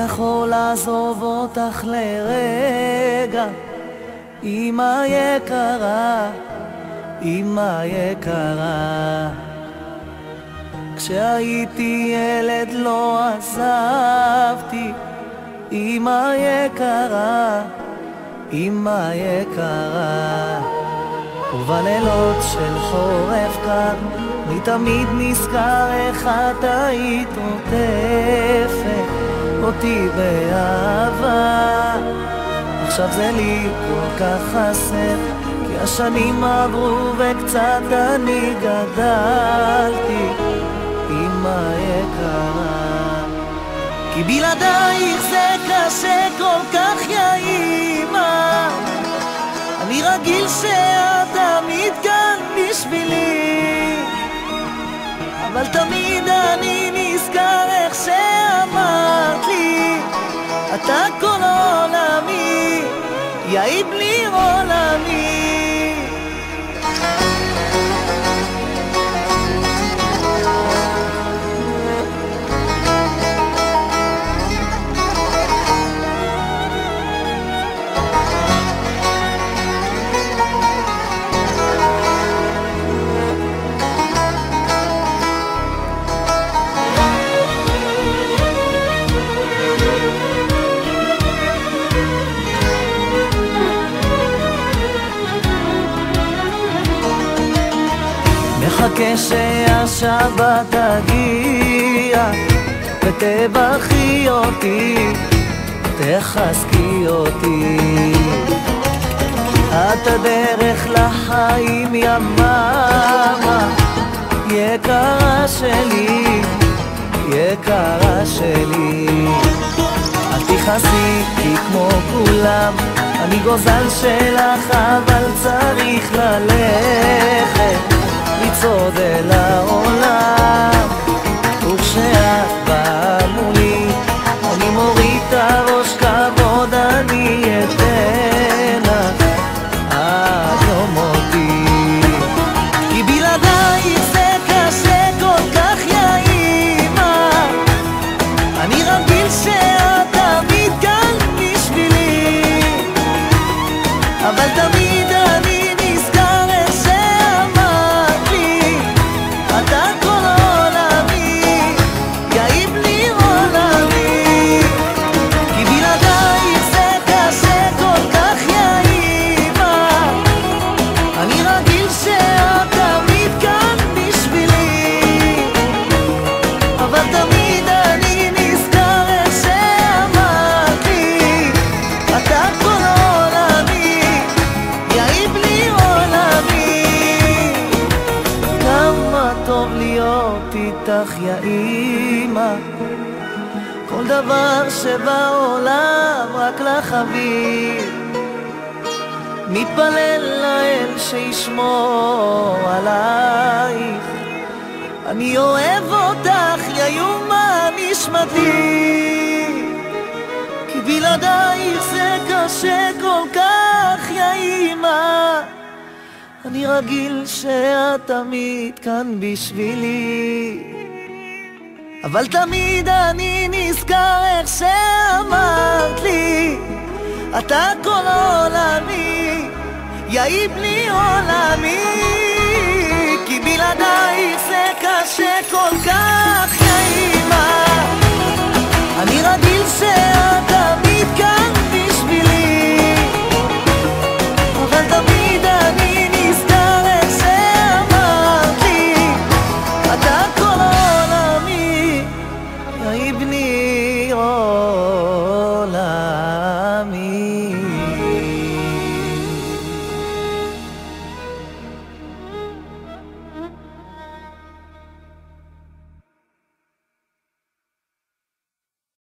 יכול לעזוב אותך לרגע, אמא יקרה, אמא יקרה. כשהייתי ילד לא עזבתי, אמא יקרה, אמא יקרה. ובלילות של חורף קר אני תמיד נזכר איך את היית עוטפת אותי באהבה. עכשיו זה לי כל כך חסר, כי השנים עברו וקצת אני גדלתי, אמא יקרה. כי בלעדייך זה קשה כל כך, יא אמא. אני רגיל שאת תמיד כאן בשבילי, אבל תמיד אני נזכר איך שאמרת לי, אתה כל עולמי, יא בלי עולמי. מחכה שהשבת תגיע ותברכי אותי, תחזקי אותי. את הדרך לחיים יא מאמה, יקרה שלי, יקרה שלי. אל תכעסי כי כמו כולם אני גוזל שלך, אבל צריך ללכת לצעוד אל העולם. וכשאת באה מולי אני מוריד את הראש, כבוד אני אתן לך עד יום מותי. כי בלעדייך זה קשה כל כך, יא אמא. אני רגיל שאת תמיד כאן בשבילי, אבל תמיד אני נזכר איך שאמרת לי, אתה כל עולמי, יא בלי עולמי. כי בלעדייך זה קשה כל כך, יא אמא. אני רגיל שאת תמיד כאן בשבילי, אבל תמיד אני נזכר איך שאמרת לי, אתה כל עולמי, יא בלי עולמי. כמה טוב להיות איתך, יא אמא. כל דבר שבעולם רק לך אביא, מתפלל לאל שישמור עלייך. אני אוהב אותך, יא אמא נשמתי. כי בלעדייך זה קשה כל כך, יא אמא. אני רגיל שאת תמיד כאן בשבילי, אבל תמיד אני נזכר איך שאמרת לי, אתה כל עולמי, יא בלי עולמי. כי בלעדייך זה קשה כל כך, יא אמא. אני רגיל